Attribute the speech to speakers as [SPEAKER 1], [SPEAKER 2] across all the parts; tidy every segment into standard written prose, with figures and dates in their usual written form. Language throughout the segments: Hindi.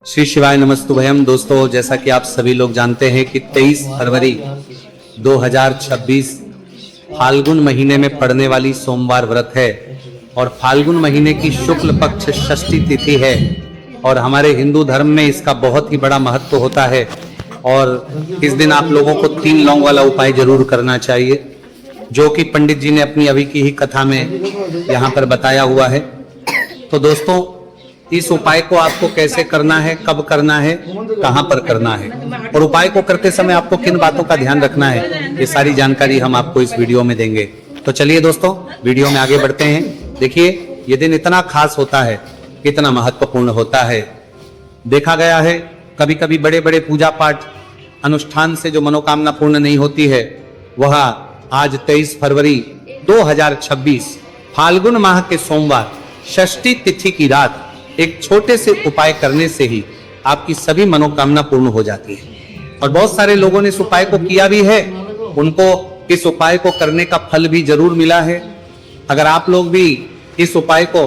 [SPEAKER 1] श्री शिवाय नमस्तुभयम। दोस्तों, जैसा कि आप सभी लोग जानते हैं कि 23 फरवरी 2026 फाल्गुन महीने में पड़ने वाली सोमवार व्रत है और फाल्गुन महीने की शुक्ल पक्ष षष्ठी तिथि है और हमारे हिंदू धर्म में इसका बहुत ही बड़ा महत्व होता है। और इस दिन आप लोगों को 3 लौंग वाला उपाय जरूर करना चाहिए, जो कि पंडित जी ने अपनी अभी की ही कथा में यहाँ पर बताया हुआ है। तो दोस्तों, इस उपाय को आपको कैसे करना है, कब करना है, कहां पर करना है और उपाय को करते समय आपको किन बातों का ध्यान रखना है, ये सारी जानकारी हम आपको इस वीडियो में देंगे। तो चलिए दोस्तों, वीडियो में आगे बढ़ते हैं। देखिए, ये दिन इतना खास होता है, इतना महत्वपूर्ण होता है। देखा गया है कभी कभी बड़े बड़े पूजा पाठ अनुष्ठान से जो मनोकामना पूर्ण नहीं होती है, वह आज 23 फरवरी 2026 फाल्गुन माह के सोमवार षष्ठी तिथि की रात एक छोटे से उपाय करने से ही आपकी सभी मनोकामना पूर्ण हो जाती है। और बहुत सारे लोगों ने इस उपाय को किया भी है, उनको इस उपाय को करने का फल भी जरूर मिला है। अगर आप लोग भी इस उपाय को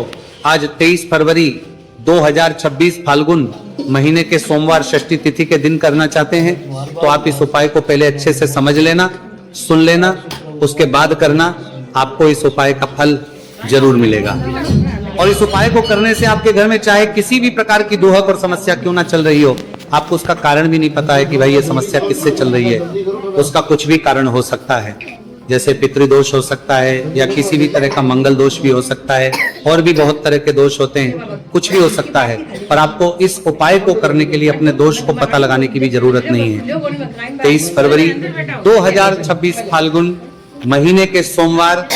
[SPEAKER 1] आज 23 फरवरी 2026 फाल्गुन महीने के सोमवार षष्ठी तिथि के दिन करना चाहते हैं, तो आप इस उपाय को पहले अच्छे से समझ लेना, सुन लेना, उसके बाद करना। आपको इस उपाय का फल जरूर मिलेगा। और इस उपाय को करने से आपके घर में चाहे किसी भी प्रकार की दुहक और समस्या क्यों ना चल रही हो, आपको उसका कारण भी नहीं पता है कि भाई ये समस्या किससे चल रही है, उसका कुछ भी कारण हो सकता है। जैसे पितृदोष हो सकता है या किसी भी तरह का मंगल दोष भी हो सकता है, और भी बहुत तरह के दोष होते हैं, कुछ भी हो सकता है। पर आपको इस उपाय को करने के लिए अपने दोष को पता लगाने की भी जरूरत नहीं है। 23 फरवरी 2026 फाल्गुन महीने के सोमवार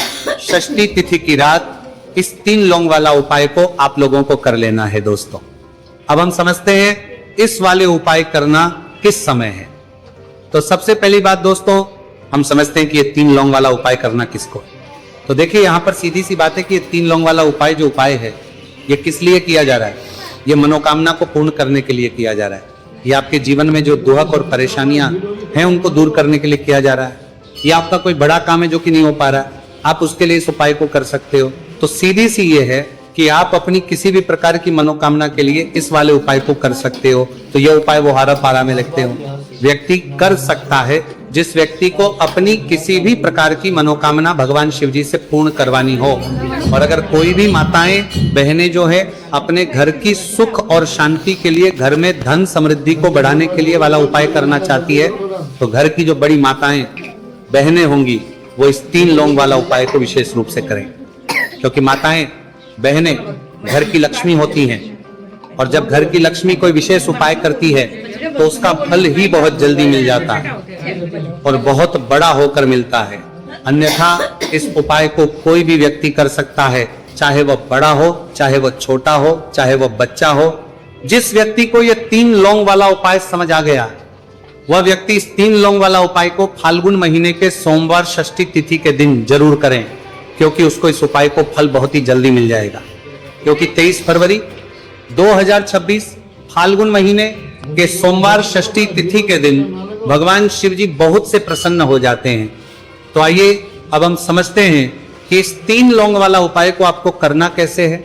[SPEAKER 1] षष्ठी तिथि की रात इस 3 लौंग वाला उपाय को आप लोगों को कर लेना है। दोस्तों, अब हम समझते हैं इस वाले उपाय करना किस समय है। तो सबसे पहली बात दोस्तों, हम समझते हैं कि ये 3 लौंग वाला उपाय करना किसको। तो देखिए, यहां पर सीधी सी बात है कि ये 3 लौंग वाला उपाय जो उपाय है, ये किस लिए किया जा रहा है। ये मनोकामना को पूर्ण करने के लिए किया जा रहा है। ये आपके जीवन में जो दुहक और परेशानियां हैं, उनको दूर करने के लिए किया जा रहा है। ये आपका कोई बड़ा काम है जो कि नहीं हो पा रहा है, आप उसके लिए इस उपाय को कर सकते हो। तो सीधी सी ये है कि आप अपनी किसी भी प्रकार की मनोकामना के लिए इस वाले उपाय को कर सकते हो। तो यह उपाय वो हारा पारा में लिखते हो व्यक्ति कर सकता है, जिस व्यक्ति को अपनी किसी भी प्रकार की मनोकामना भगवान शिव जी से पूर्ण करवानी हो। और अगर कोई भी माताएं बहनें जो है अपने घर की सुख और शांति के लिए, घर में धन समृद्धि को बढ़ाने के लिए वाला उपाय करना चाहती है, तो घर की जो बड़ी माताएं बहनें होंगी वो इस 3 लौंग वाला उपाय को विशेष रूप से करें। क्योंकि माताएं बहनें घर की लक्ष्मी होती हैं, और जब घर की लक्ष्मी कोई विशेष उपाय करती है तो उसका फल ही बहुत जल्दी मिल जाता है और बहुत बड़ा होकर मिलता है। अन्यथा इस उपाय को कोई भी व्यक्ति कर सकता है, चाहे वह बड़ा हो, चाहे वह छोटा हो, चाहे वह बच्चा हो। जिस व्यक्ति को यह 3 लौंग वाला उपाय समझ आ गया, वह व्यक्ति इस 3 लौंग वाला उपाय को फाल्गुन महीने के सोमवार षष्ठी तिथि के दिन जरूर करें, क्योंकि उसको इस उपाय को फल बहुत ही जल्दी मिल जाएगा। क्योंकि 23 फरवरी 2026 फाल्गुन महीने के सोमवार षष्ठी तिथि के दिन भगवान शिव जी बहुत से प्रसन्न हो जाते हैं। तो आइए अब हम समझते हैं कि इस 3 लौंग वाला उपाय को आपको करना कैसे है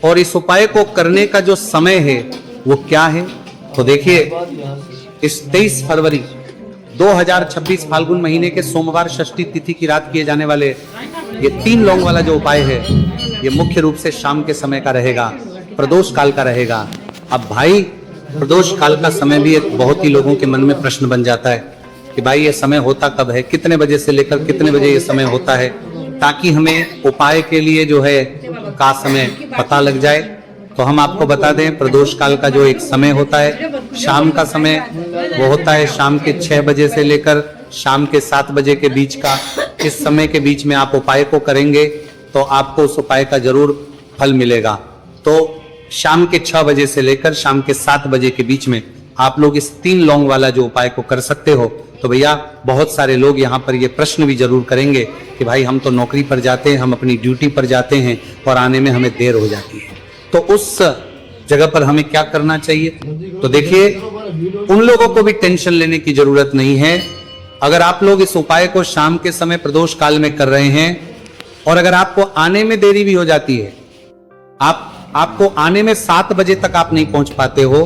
[SPEAKER 1] और इस उपाय को करने का जो समय है वो क्या है। तो देखिए, इस 23 फरवरी 2026 फाल्गुन महीने के सोमवार षष्ठी तिथि की रात किए जाने वाले ये 3 लौंग वाला जो उपाय है, ये मुख्य रूप से शाम के समय का रहेगा, प्रदोष काल का रहेगा। अब भाई, प्रदोष काल का समय भी एक बहुत ही लोगों के मन में प्रश्न बन जाता है कि भाई ये समय होता कब है, कितने बजे से लेकर कितने बजे ये समय होता है, ताकि हमें उपाय के लिए जो है का समय पता लग जाए। तो हम आपको बता दें, प्रदोष काल का जो एक समय होता है, शाम का समय, वो होता है शाम के 6 बजे से लेकर शाम के 7 बजे के बीच का। इस समय के बीच में आप उपाय को करेंगे तो आपको उस उपाय का जरूर फल मिलेगा। तो शाम के 6 बजे से लेकर शाम के 7 बजे के बीच में आप लोग इस 3 लौंग वाला जो उपाय को कर सकते हो। तो भैया, बहुत सारे लोग यहाँ पर ये प्रश्न भी जरूर करेंगे कि भाई हम तो नौकरी पर जाते हैं, हम अपनी ड्यूटी पर जाते हैं और आने में हमें देर हो जाती है, तो उस जगह पर हमें क्या करना चाहिए। तो देखिए, उन लोगों को भी टेंशन लेने की जरूरत नहीं है। अगर आप लोग इस उपाय को शाम के समय प्रदोष काल में कर रहे हैं और अगर आपको आने में देरी भी हो जाती है, आपको आने में 7 बजे तक आप नहीं पहुंच पाते हो,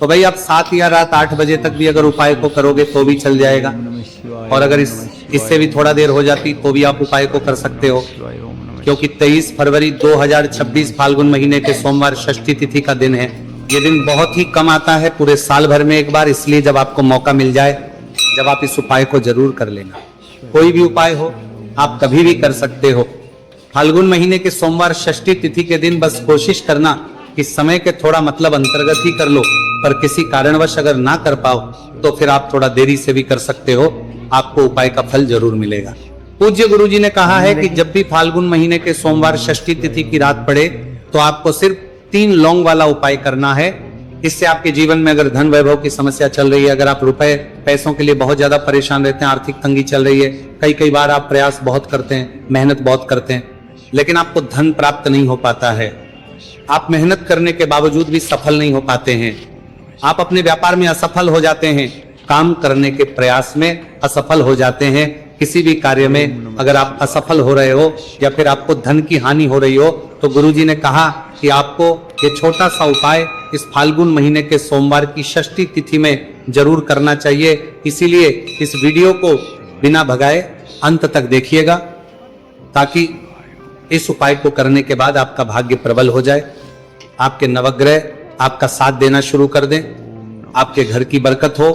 [SPEAKER 1] तो भाई आप 7 या रात 8 बजे तक भी अगर उपाय को करोगे तो भी चल जाएगा, और अगर इससे भी थोड़ा देर हो जाती तो भी आप उपाय को कर सकते हो, क्योंकि 23 फरवरी 2026 फाल्गुन महीने के सोमवार षष्ठी तिथि का दिन है। ये दिन बहुत ही कम आता है पूरे साल भर में एक बार, इसलिए जब आपको मौका मिल जाए, जब आप इस उपाय को जरूर कर लेना। कोई भी उपाय हो आप कभी भी कर सकते हो। फाल्गुन महीने के सोमवार षष्ठी तिथि के दिन बस कोशिश करना कि समय के थोड़ा मतलब अंतर्गत ही कर लो, पर किसी कारणवश अगर ना कर पाओ तो फिर आप थोड़ा देरी से भी कर सकते हो, आपको उपाय का फल जरूर मिलेगा। पूज्य गुरुजी ने कहा है कि जब भी फाल्गुन महीने के सोमवार षष्ठी तिथि की रात पड़े तो आपको सिर्फ 3 लौंग वाला उपाय करना है। इससे आपके जीवन में अगर धन वैभव की समस्या चल रही है, अगर आप रुपए पैसों के लिए बहुत ज्यादा परेशान रहते हैं, आर्थिक तंगी चल रही है, कई बार आप प्रयास बहुत करते हैं, मेहनत बहुत करते हैं, लेकिन आपको धन प्राप्त नहीं हो पाता है, आप मेहनत करने के बावजूद भी सफल नहीं हो पाते हैं, आप अपने व्यापार में असफल हो जाते हैं, काम करने के प्रयास में असफल हो जाते हैं, किसी भी कार्य में अगर आप असफल हो रहे हो या फिर आपको धन की हानि हो रही हो, तो गुरुजी ने कहा कि आपको ये छोटा सा उपाय इस फाल्गुन महीने के सोमवार की षष्ठी तिथि में जरूर करना चाहिए। इसीलिए इस वीडियो को बिना भगाए अंत तक देखिएगा, ताकि इस उपाय को करने के बाद आपका भाग्य प्रबल हो जाए, आपके नवग्रह आपका साथ देना शुरू कर दें, आपके घर की बरकत हो,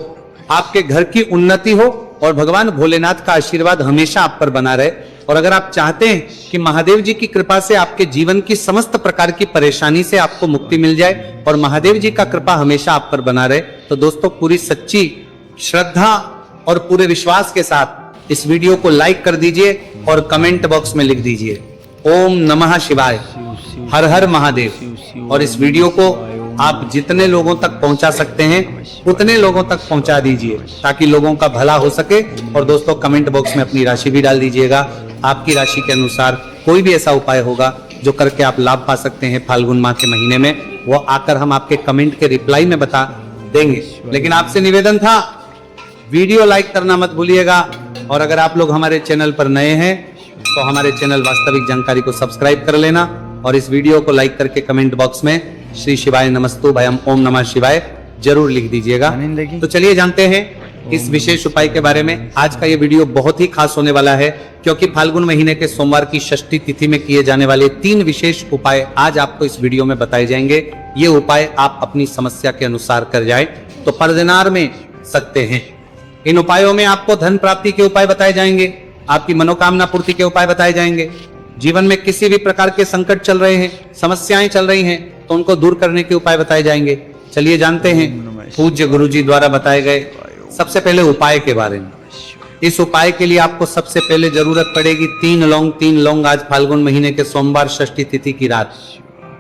[SPEAKER 1] आपके घर की उन्नति हो, और भगवान भोलेनाथ का आशीर्वाद हमेशा आप पर बना रहे। और अगर आप चाहते हैं कि महादेव जी की कृपा से आपके जीवन की समस्त प्रकार की परेशानी से आपको मुक्ति मिल जाए और महादेव जी का कृपा हमेशा आप पर बना रहे, तो दोस्तों पूरी सच्ची श्रद्धा और पूरे विश्वास के साथ इस वीडियो को लाइक कर दीजिए और कमेंट बॉक्स में लिख दीजिए ओम नमः शिवाय, हर हर महादेव। और इस वीडियो को आप जितने लोगों तक पहुंचा सकते हैं उतने लोगों तक पहुंचा दीजिए, ताकि लोगों का भला हो सके। और दोस्तों कमेंट बॉक्स में अपनी राशि भी डाल दीजिएगा, आपकी राशि के अनुसार कोई भी ऐसा उपाय होगा जो करके आप लाभ पा सकते हैं फाल्गुन माह के महीने में, वो आकर हम आपके कमेंट के रिप्लाई में बता देंगे। लेकिन आपसे निवेदन था, वीडियो लाइक करना मत भूलिएगा, और अगर आप लोग हमारे चैनल पर नए हैं तो हमारे चैनल वास्तविक जानकारी को सब्सक्राइब कर लेना, और इस वीडियो को लाइक करके कमेंट बॉक्स में श्री शिवाय नमस्तु भयम ओम नमः शिवाय जरूर लिख दीजिएगा। तो चलिए जानते हैं इस विशेष उपाय के बारे में। आज का ये वीडियो बहुत ही खास होने वाला है, क्योंकि फाल्गुन महीने के सोमवार की षष्ठी तिथि में किए जाने वाले 3 विशेष उपाय आज आपको इस वीडियो में बताए जाएंगे। ये उपाय आप अपनी समस्या के अनुसार कर जाए तो परदिनार में सकते हैं। इन उपायों में आपको धन प्राप्ति के उपाय बताए जाएंगे, आपकी मनोकामना पूर्ति के उपाय बताए जाएंगे, जीवन में किसी भी प्रकार के संकट चल रहे हैं, समस्याएं चल रही हैं, तो उनको दूर करने के उपाय बताए जाएंगे। चलिए जानते हैं पूज्य गुरुजी द्वारा बताए गए सबसे पहले उपाय के बारे में। इस उपाय के लिए आपको सबसे पहले जरूरत पड़ेगी 3 लौंग। आज फाल्गुन महीने के सोमवार षष्ठी तिथि की रात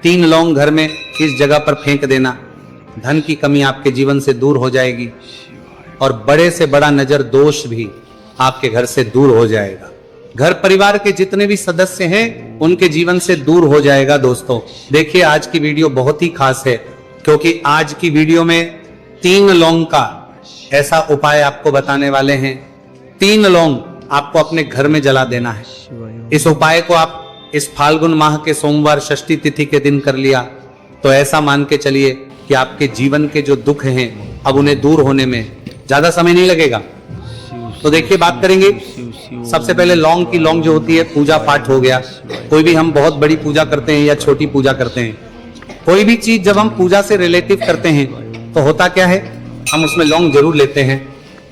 [SPEAKER 1] 3 लौंग घर में इस जगह पर फेंक देना। धन की कमी आपके जीवन से दूर हो जाएगी, और बड़े से बड़ा नजर दोष भी आपके घर से दूर हो जाएगा। घर परिवार के जितने भी सदस्य हैं उनके जीवन से दूर हो जाएगा। दोस्तों देखिए आज की वीडियो बहुत ही खास है, क्योंकि आज की वीडियो में 3 लौंग का ऐसा उपाय आपको बताने वाले हैं। 3 लौंग आपको अपने घर में जला देना है। इस उपाय को आप इस फाल्गुन माह के सोमवार षष्ठी तिथि के दिन कर लिया तो ऐसा मान के चलिए कि आपके जीवन के जो दुख हैं अब उन्हें दूर होने में ज्यादा समय नहीं लगेगा। तो देखिए बात करेंगे सबसे पहले लौंग की। लौंग जो होती है पूजा पाठ हो गया, कोई भी हम बहुत बड़ी पूजा करते हैं या छोटी पूजा करते हैं, कोई भी चीज जब हम पूजा से रिलेटिव करते हैं तो होता क्या है, हम उसमें लौंग जरूर लेते हैं।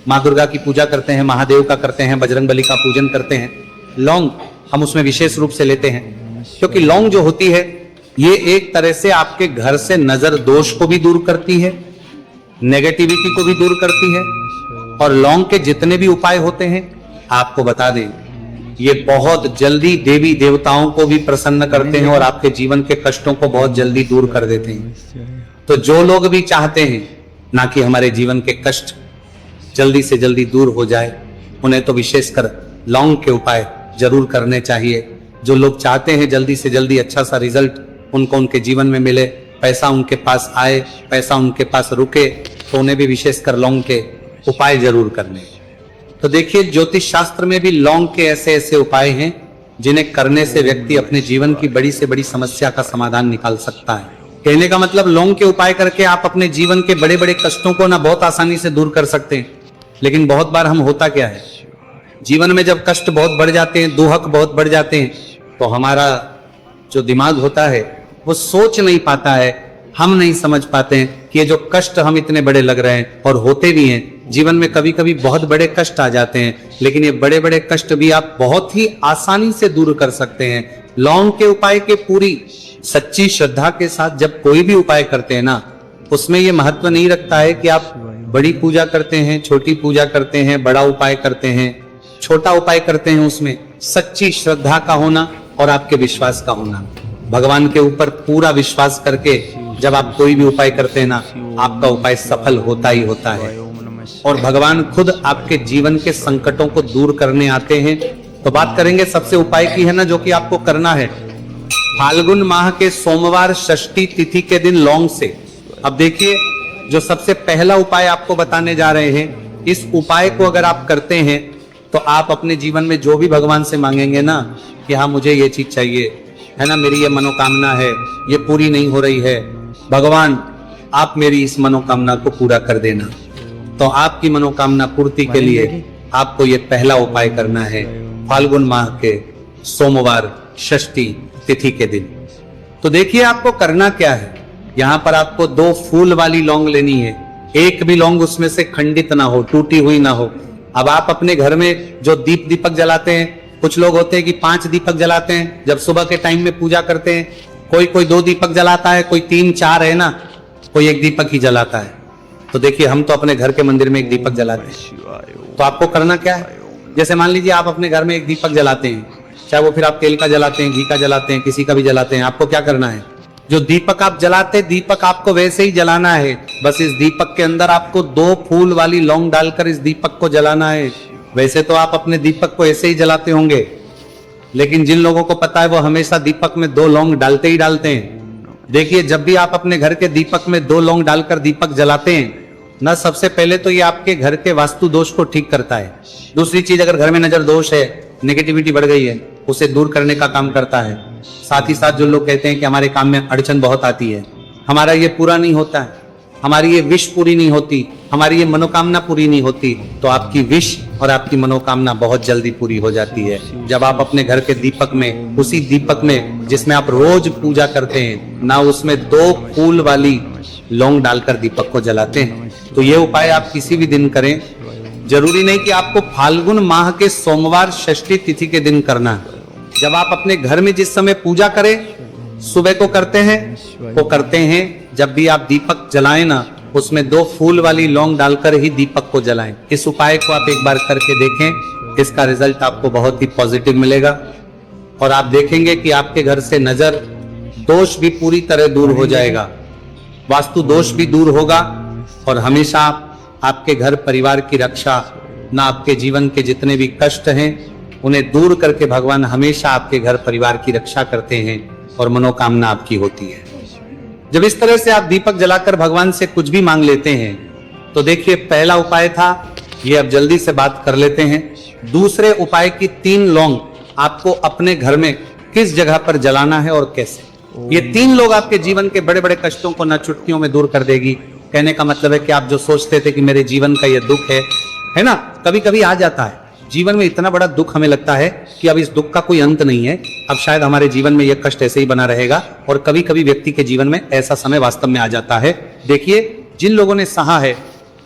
[SPEAKER 1] माँ दुर्गा की पूजा करते हैं, महादेव का करते हैं, बजरंगबली का पूजन करते हैं, लौंग हम उसमें विशेष रूप से लेते हैं, क्योंकि लौंग जो होती है ये एक तरह से आपके घर से नजर दोष को भी दूर करती है, नेगेटिविटी को भी दूर करती है। और लौंग के जितने भी उपाय होते हैं आपको बता दें ये बहुत जल्दी देवी देवताओं को भी प्रसन्न करते हैं और आपके जीवन के कष्टों को बहुत जल्दी दूर कर देते हैं। तो जो लोग भी चाहते हैं ना कि हमारे जीवन के कष्ट जल्दी से जल्दी दूर हो जाए, उन्हें तो विशेषकर लौंग के उपाय जरूर करने चाहिए। जो लोग चाहते हैं जल्दी से जल्दी अच्छा सा रिजल्ट उनको उनके जीवन में मिले, पैसा उनके पास आए, पैसा उनके पास रुके, तो उन्हें भी विशेषकर लौंग के उपाय जरूर करने। तो देखिए ज्योतिष शास्त्र में भी लौंग के ऐसे ऐसे उपाय हैं जिन्हें करने से व्यक्ति अपने जीवन की बड़ी से बड़ी समस्या का समाधान निकाल सकता है। कहने का मतलब लौंग के उपाय करके आप अपने जीवन के बड़े बड़े कष्टों को ना बहुत आसानी से दूर कर सकते हैं। लेकिन बहुत बार हम होता क्या है, जीवन में जब कष्ट बहुत बढ़ जाते हैं, दुहक बहुत बढ़ जाते हैं, तो हमारा जो दिमाग होता है वो सोच नहीं पाता है, हम नहीं समझ पाते हैं कि ये जो कष्ट हम इतने बड़े लग रहे हैं, और होते भी हैं जीवन में कभी कभी बहुत बड़े कष्ट आ जाते हैं, लेकिन ये बड़े बड़े कष्ट भी आप बहुत ही आसानी से दूर कर सकते हैं। लौंग के उपाय के पूरी सच्ची श्रद्धा के साथ जब कोई भी उपाय करते हैं ना, उसमें ये महत्व नहीं रखता है कि आप बड़ी पूजा करते हैं, छोटी पूजा करते हैं, बड़ा उपाय करते हैं, छोटा उपाय करते हैं। उसमें सच्ची श्रद्धा का होना और आपके विश्वास का होना, भगवान के ऊपर पूरा विश्वास करके जब आप कोई भी उपाय करते हैं ना, आपका उपाय सफल होता ही होता है, और भगवान खुद आपके जीवन के संकटों को दूर करने आते हैं। तो बात करेंगे सबसे उपाय की है ना, जो कि आपको करना है फाल्गुन माह के सोमवार षष्ठी तिथि के दिन लौंग से। अब देखिए, जो सबसे पहला उपाय आपको बताने जा रहे हैं, इस उपाय को अगर आप करते हैं तो आप अपने जीवन में जो भी भगवान से मांगेंगे ना कि हाँ मुझे ये चीज चाहिए, है ना, मेरी ये मनोकामना है, ये पूरी नहीं हो रही है, भगवान आप मेरी इस मनोकामना को पूरा कर देना। तो आपकी मनोकामना पूर्ति के लिए आपको ये पहला उपाय करना है फाल्गुन माह के सोमवार षष्ठी तिथि के दिन। तो देखिए आपको करना क्या है, यहाँ पर आपको 2 फूल वाली लौंग लेनी है, एक भी लौंग उसमें से खंडित ना हो, टूटी हुई ना हो। अब आप अपने घर में जो दीपक जलाते हैं, कुछ लोग होते हैं कि 5 दीपक जलाते हैं जब सुबह के टाइम में पूजा करते हैं, कोई 2 दीपक जलाता है, कोई 3-4 है ना, कोई 1 दीपक ही जलाता है। तो देखिए हम तो अपने घर के मंदिर में 1 दीपक जलाते हैं। तो आपको करना क्या है, जैसे मान लीजिए आप अपने घर में 1 दीपक जलाते हैं, चाहे वो फिर आप तेल का जलाते हैं, घी का जलाते हैं, किसी का भी जलाते हैं, आपको क्या करना है, जो दीपक आप जलाते, दीपक आपको वैसे ही जलाना है, बस इस दीपक के अंदर आपको 2 फूल वाली लौंग डालकर इस दीपक को जलाना है। वैसे तो आप अपने दीपक को ऐसे ही जलाते होंगे, लेकिन जिन लोगों को पता है वो हमेशा दीपक में 2 लौंग डालते ही डालते हैं। देखिए जब भी आप अपने घर के दीपक में 2 लौंग डालकर दीपक जलाते हैं ना, सबसे पहले तो ये आपके घर के वास्तु दोष को ठीक करता है। दूसरी चीज, अगर घर में नजर दोष है, नेगेटिविटी बढ़ गई है, उसे दूर करने का काम करता है। साथ ही साथ जो लोग कहते हैं कि हमारे काम में अड़चन बहुत आती है, हमारा ये पूरा नहीं होता है, हमारी ये विश पूरी नहीं होती, हमारी ये मनोकामना पूरी नहीं होती, तो आपकी विश और आपकी मनोकामना बहुत जल्दी पूरी हो जाती है जब आप अपने घर के दीपक में, उसी दीपक में जिसमें आप रोज पूजा करते हैं ना, उसमें 2 फूल वाली लौंग डालकर दीपक को जलाते हैं। तो ये उपाय आप किसी भी दिन करें, जरूरी नहीं कि आपको फाल्गुन माह के सोमवार षष्ठी तिथि के दिन करना है। जब आप अपने घर में जिस समय पूजा करें, सुबह को करते हैं, वो करते हैं, जब भी आप दीपक जलाएं ना, उसमें 2 फूल वाली लौंग डालकर ही दीपक को जलाएं। इस उपाय को आप एक बार करके देखें, इसका रिजल्ट आपको बहुत ही पॉजिटिव मिलेगा, और आप देखेंगे कि आपके घर से नजर दोष भी पूरी तरह दूर हो जाएगा, वास्तु दोष भी दूर होगा, और हमेशा आपके घर परिवार की रक्षा, ना आपके जीवन के जितने भी कष्ट हैं उन्हें दूर करके भगवान हमेशा आपके घर परिवार की रक्षा करते हैं और मनोकामना आपकी होती है। जब इस तरह से आप दीपक जलाकर भगवान से कुछ भी मांग लेते हैं, तो देखिए पहला उपाय था ये, अब जल्दी से बात कर लेते हैं दूसरे उपाय की। 3 लौंग आपको अपने घर में किस जगह पर जलाना है और कैसे। ये 3 लोग आपके जीवन के बड़े बड़े कष्टों को ना चुटकियों में दूर कर देगी। कहने का मतलब है कि आप जो सोचते थे कि मेरे जीवन का ये दुख है ना, कभी कभी आ जाता है जीवन में, इतना बड़ा दुख हमें लगता है कि अब इस दुख का कोई अंत नहीं है, अब शायद हमारे जीवन में यह कष्ट ऐसे ही बना रहेगा, और कभी कभी व्यक्ति के जीवन में ऐसा समय वास्तव में आ जाता है। देखिए जिन लोगों ने सहा है,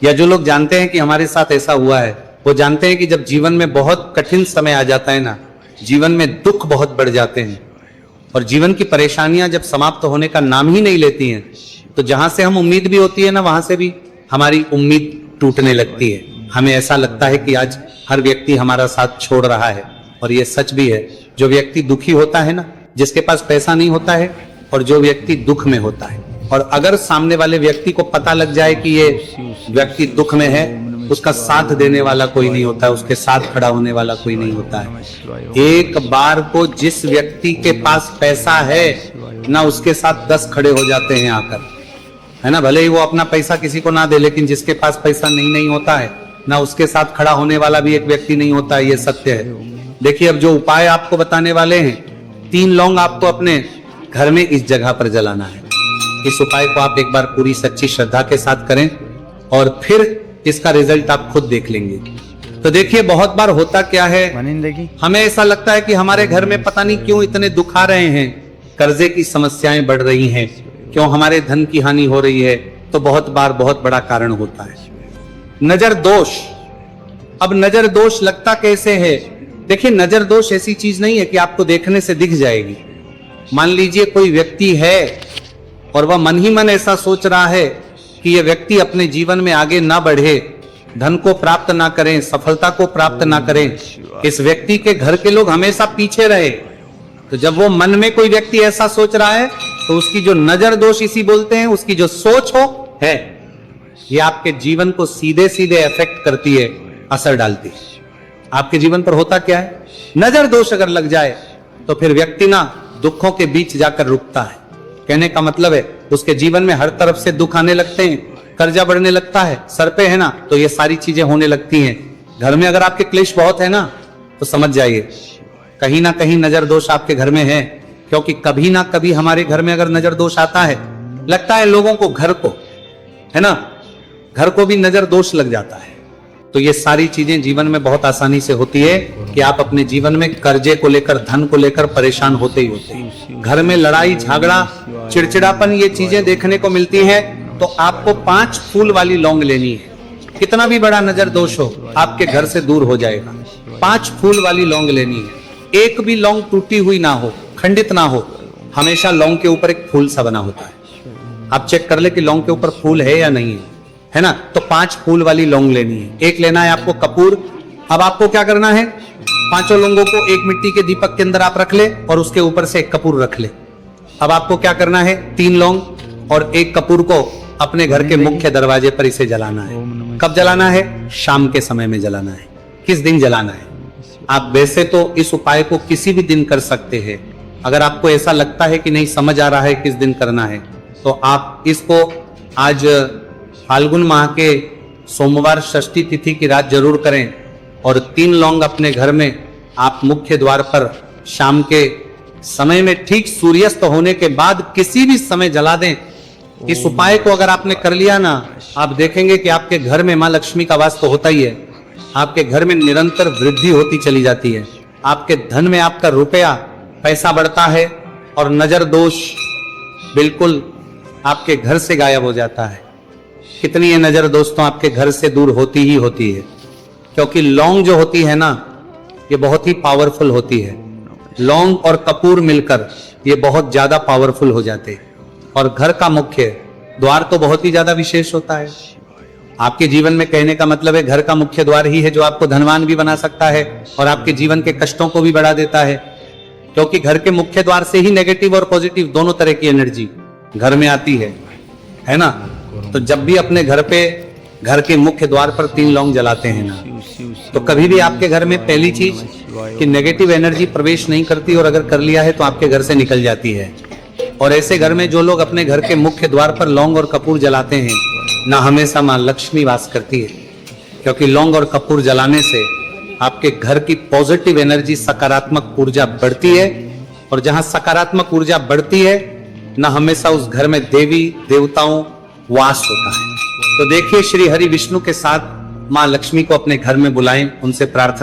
[SPEAKER 1] या जो लोग जानते हैं कि हमारे साथ ऐसा हुआ है, वो जानते हैं कि जब जीवन में बहुत कठिन समय आ जाता है ना, जीवन में दुख बहुत बढ़ जाते हैं, और जीवन की परेशानियां जब समाप्त होने का नाम ही नहीं लेती हैं, तो जहां से हम उम्मीद भी होती है ना, वहां से भी हमारी उम्मीद टूटने लगती है। हमें ऐसा लगता है कि आज हर व्यक्ति हमारा साथ छोड़ रहा है, और ये सच भी है। जो व्यक्ति दुखी होता है ना, जिसके पास पैसा नहीं होता है, और जो व्यक्ति दुख में होता है, और अगर सामने वाले व्यक्ति को पता लग जाए कि ये व्यक्ति दुख में है, उसका साथ देने वाला कोई नहीं होता है, उसके साथ खड़ा होने वाला कोई नहीं होता है। एक बार को जिस व्यक्ति के पास पैसा है ना, उसके साथ 10 खड़े हो जाते हैं आकर, है ना, भले ही वो अपना पैसा किसी को ना दे, लेकिन जिसके पास पैसा नहीं होता है ना, उसके साथ खड़ा होने वाला भी एक व्यक्ति नहीं होता है, ये सत्य है। देखिए अब जो उपाय आपको बताने वाले हैं, 3 लौंग आपको अपने घर में इस जगह पर जलाना है। इस उपाय को आप एक बार पूरी सच्ची श्रद्धा के साथ करें और फिर इसका रिजल्ट आप खुद देख लेंगे। तो देखिए, बहुत बार होता क्या है, हमें ऐसा लगता है कि हमारे घर में पता नहीं क्यों इतने दुख आ रहे हैं, कर्जे की समस्याएं बढ़ रही हैं, क्यों हमारे धन की हानि हो रही है। तो बहुत बार बहुत बड़ा कारण होता है नजर दोष। अब नजर दोष लगता कैसे है? देखिए, नजर दोष ऐसी चीज नहीं है कि आपको देखने से दिख जाएगी। मान लीजिए कोई व्यक्ति है और वह मन ही मन ऐसा सोच रहा है कि यह व्यक्ति अपने जीवन में आगे ना बढ़े, धन को प्राप्त ना करें, सफलता को प्राप्त ना करें, इस व्यक्ति के घर के लोग हमेशा पीछे रहे। तो जब वो मन में कोई व्यक्ति ऐसा सोच रहा है तो उसकी जो नजर दोष इसी बोलते हैं, उसकी जो सोच हो है, ये आपके जीवन को सीधे सीधे इफेक्ट करती है, असर डालती है। आपके जीवन पर होता क्या है, नजर दोष अगर लग जाए तो फिर व्यक्ति ना दुखों के बीच जाकर रुकता है। कहने का मतलब है उसके जीवन में हर तरफ से दुख आने लगते हैं, कर्जा बढ़ने लगता है, सर पे है ना, तो ये सारी चीजें होने लगती हैं। घर में अगर आपके क्लेश बहुत है ना, तो समझ जाइए कहीं ना कहीं नजर दोष आपके घर में है। क्योंकि कभी ना कभी हमारे घर में अगर नजर दोष आता है, लगता है लोगों को, घर को, है ना, घर को भी नजर दोष लग जाता है। तो ये सारी चीजें जीवन में बहुत आसानी से होती है कि आप अपने जीवन में कर्जे को लेकर, धन को लेकर परेशान होते ही होते हैं। घर में लड़ाई झगड़ा, चिड़चिड़ापन, ये चीजें देखने को मिलती हैं। तो आपको 5 फूल वाली लौंग लेनी है। कितना भी बड़ा नजर दोष हो, आपके घर से दूर हो जाएगा। 5 फूल वाली लौंग लेनी है। एक भी लौंग टूटी हुई ना हो, खंडित ना हो, हमेशा लौंग के ऊपर एक फूल सा बना होता है। आप चेक कर ले कि लौंग के ऊपर फूल है या नहीं है ना। तो 5 फूल वाली लौंग लेनी है। एक लेना है आपको कपूर। अब आपको क्या करना है, 5 लौंगों को एक मिट्टी के दीपक के अंदर आप रख ले और उसके ऊपर से एक कपूर रख ले। अब आपको क्या करना है, 3 लौंग और एक कपूर को अपने घर के मुख्य दरवाजे पर इसे जलाना है। कब जलाना है? शाम के समय में जलाना है। किस दिन जलाना है? आप वैसे तो इस उपाय को किसी भी दिन कर सकते हैं। अगर आपको ऐसा लगता है कि नहीं समझ आ रहा है किस दिन करना है, तो आप इसको आज फाल्गुन माह के सोमवार षष्ठी तिथि की रात जरूर करें और 3 लौंग अपने घर में आप मुख्य द्वार पर शाम के समय में, ठीक सूर्यास्त होने के बाद किसी भी समय जला दें। इस उपाय को अगर आपने कर लिया ना, आप देखेंगे कि आपके घर में मां लक्ष्मी का वास तो होता ही है, आपके घर में निरंतर वृद्धि होती चली जाती है। आपके धन में आपका रुपया पैसा बढ़ता है और नजर दोष बिल्कुल आपके घर से गायब हो जाता है। कितनी ये नजर दोस्तों आपके घर से दूर होती ही होती है। क्योंकि लौंग जो होती है ना, ये बहुत ही पावरफुल होती है। लौंग और कपूर मिलकर ये बहुत ज्यादा पावरफुल हो जाते हैं। और घर का मुख्य द्वार तो बहुत ही ज्यादा विशेष होता है। आपके जीवन में, कहने का मतलब है, घर का मुख्य द्वार ही है जो आपको धनवान भी बना सकता है और आपके जीवन के कष्टों को भी बढ़ा देता है। क्योंकि घर के मुख्य द्वार से ही नेगेटिव और पॉजिटिव दोनों तरह की एनर्जी घर में आती है ना। तो जब भी अपने घर पे, घर के मुख्य द्वार पर 3 लौंग जलाते हैं ना, तो कभी भी आपके घर में पहली चीज कि नेगेटिव एनर्जी प्रवेश नहीं करती, और अगर कर लिया है तो आपके घर से निकल जाती है। और ऐसे घर में जो लोग अपने घर के मुख्य द्वार पर लौंग और कपूर जलाते हैं ना, हमेशा मां लक्ष्मी वास करती है। क्योंकि लौंग और कपूर जलाने से आपके घर की पॉजिटिव एनर्जी, सकारात्मक ऊर्जा बढ़ती है। और जहां सकारात्मक ऊर्जा बढ़ती है ना, हमेशा उस घर में देवी देवताओं वास होता है। तो देखिए, श्री हरि विष्णु के साथ मां लक्ष्मी को अपने घर में बुलाएं, उनसे प्रार्थना